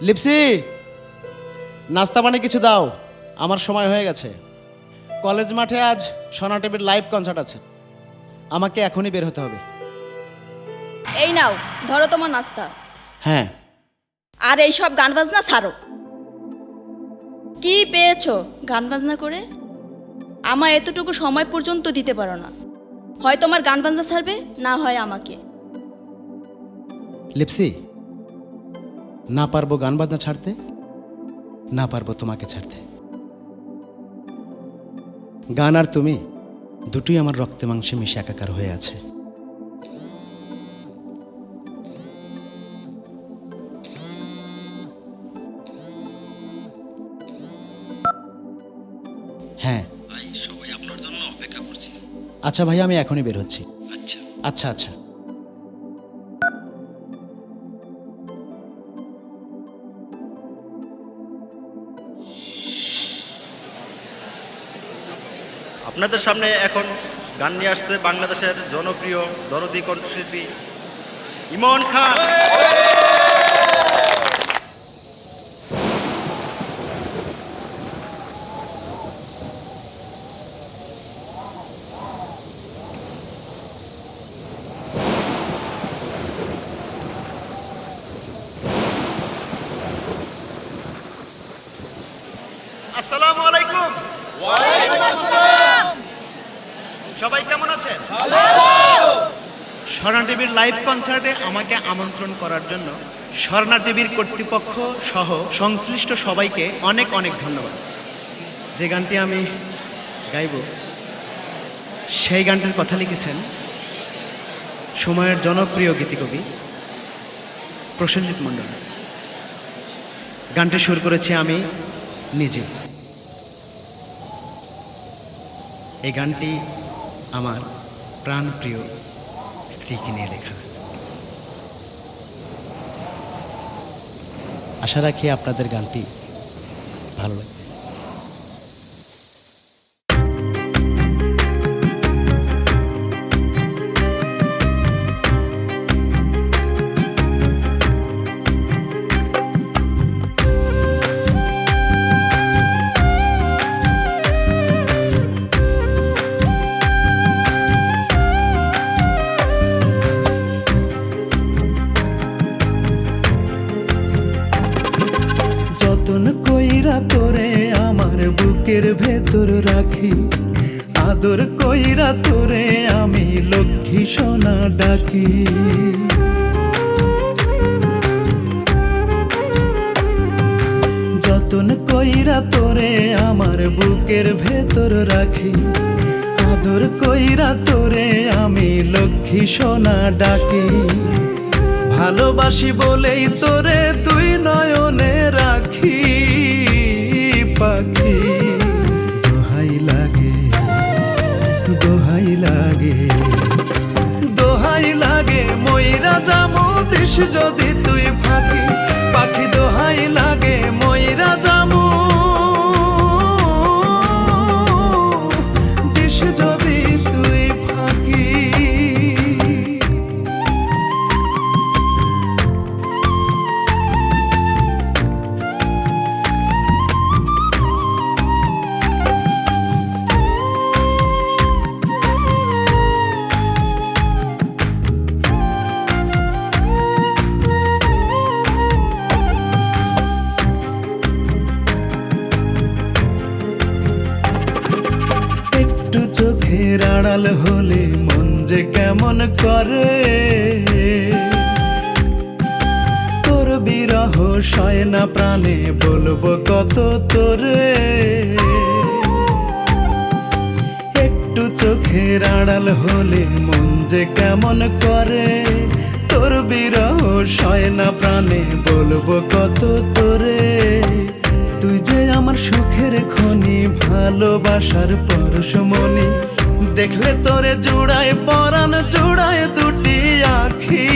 লিপসি, নাস্তা পানি কিছু দাও, আমার সময় হয়ে গেছে। কলেজ মাঠে আজ সোনা টিভির লাইভ কনসার্ট আছে, আমাকে এখনই বের হতে হবে। এই নাও, ধরো তোমার নাস্তা। হ্যাঁ। আর এইসব গান বাজনা ছাড়ো। কি পেয়েছো গান বাজনা করে? আমায় এতটুকু সময় পর্যন্ত দিতে পারো না। হয় তোমার গান বাজনা ছাড়বে, না হয় আমাকে। লিপসি, না পারবো গান বাজনা ছাড়তে, না পারবো তোমাকে ছাড়তে। গান আর তুমি দুটোই আমার রক্তে মাংসে মিশে একাকার হয়ে আছে। হ্যাঁ ভাই, সবাই আপনার জন্য অপেক্ষা করছি। আচ্ছা ভাই, আমি এখনই বের হচ্ছি। আচ্ছা। আচ্ছা আচ্ছা। আপনাদের সামনে এখন গান নিয়ে আসছে বাংলাদেশের জনপ্রিয় দরদি কণ্ঠশিল্পী ইমন খান। আসসালামু আলাইকুম। সবাই কেমন আছেন? স্বর্ণা টিভির লাইভ কনসার্টে আমাকে আমন্ত্রণ করার জন্য স্বর্ণা টিভির কর্তৃপক্ষ সহ সংশ্লিষ্ট সবাইকে অনেক অনেক ধন্যবাদ। যে গানটি আমি গাইব সেই গানটির কথা লিখেছেন সময়ের জনপ্রিয় গীতিকবি প্রসেনজিৎ মণ্ডল। গানটি সুর করেছি আমি নিজে। এই গানটি আমার প্রাণপ্রিয় স্ত্রীকে নিয়ে লেখা। আশা রাখি আপনাদের গানটি ভালো লাগবে। যতন কইরা তোরে আমার বুকের ভেতর রাখি, আদর কইরা তোরে আমি লক্ষ্মী সোনা ডাকি। যতন কইরা তোরে আমার বুকের ভেতর রাখি, আদর কইরা তোরে আমি লক্ষ্মী সোনা ডাকি। ভালোবাসি বলেই তোরে দুই নয়নে রাখি পাখি। দোহাই লাগে, দোহাই লাগে, দোহাই লাগে ময়রা জামু দিস যদি তুই ফাঁকি। পাখি দোহাই লাগে ময়রা জামু দিস যদি তুই ফাঁকি। একটু চোখের আড়াল হলে মন যে কেমন করে, তোর বিরহ সয় না প্রাণে বলবো কত তোরে। একটু চোখের আড়াল হলে মন যে কেমন করে, তোর বিরহ সয় না প্রাণে বলবো কত তোরে। তুই যে আমার সুখের খনি, ভালোবাসার পরশমণি, দেখলে তোরে জুড়ায় পরাণ জুড়ায় দুটি আখি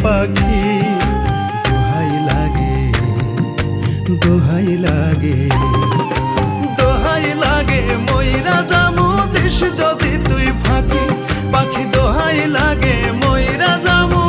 পাখি। দোহাই লাগে, দোহাই লাগে, দোহাই লাগে ময়রা জামু দিস যদি তুই ফাঁকি। পাখি দোহাই লাগে ময়রা জামু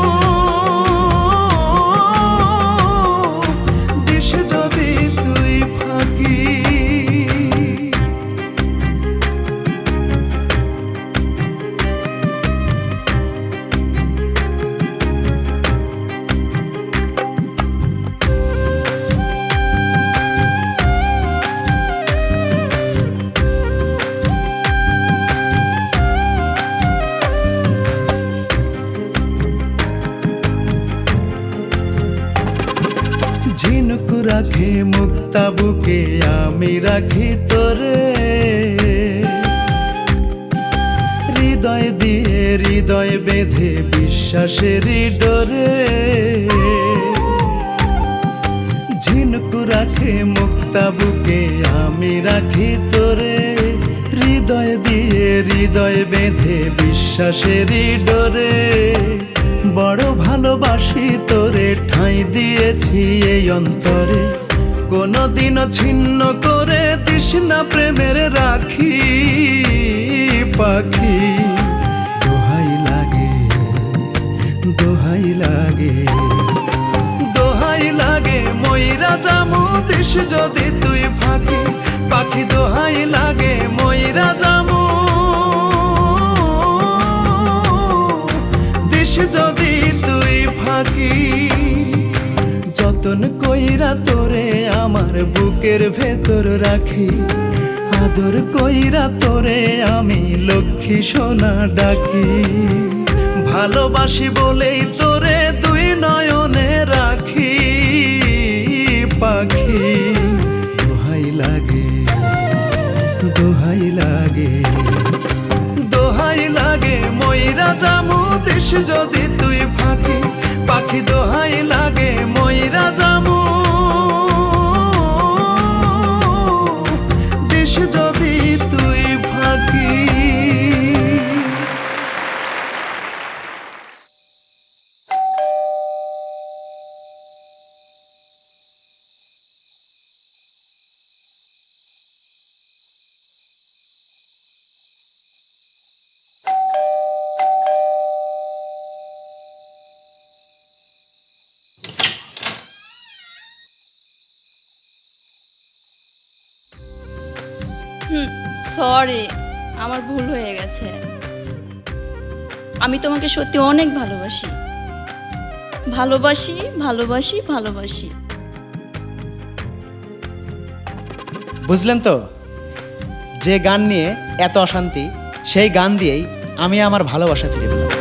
রাখে মুক্তা বুকে আমি রাখি তোরে, হৃদয় দিয়ে হৃদয় বেঁধে বিশ্বাসেরই ডোরে। ঝিনুকু রাখে মুক্তা বুকে আমি রাখি তোরে, হৃদয় দিয়ে হৃদয় বেঁধে বিশ্বাসেরই ডোরে। বড় ভালোবাসি তোরে, ঠাঁই দিয়েছি এই অন্তরে, কোনোদিনও ছিন্ন করে দিস না প্রেমের রাখি পাখি। দোহাই লাগে দোহাই লাগে দোহাই লাগে ময়রা জামু দিস যদি তুই ফাঁকি পাখি। দোহাই লাগে ময়রা জামু দিস যদি তুই ফাঁকি। যতন কইরা তোরে আমার বুকের ভেতর রাখি, আদর কইরা তোরে আমি লক্ষ্মী সোনা ডাকি। ভালোবাসি বলেই তোরে দুই নয়নে রাখি পাখি। দোহাই লাগে দোহাই লাগে দোহাই লাগে ময়রা জামু দিস যদি তুই ফাঁকি পাখি। দোহাই লাগে ময়রা জামু দিস যদি তুই ফাঁকি। সরি, আমার ভুল হয়ে গেছে। আমি তোমাকে সত্যি অনেক ভালোবাসি ভালোবাসি ভালোবাসি ভালোবাসি। বুঝলেন তো, যে গান নিয়ে এত অশান্তি সেই গান দিয়েই আমি আমার ভালোবাসা ফিরে পেলাম।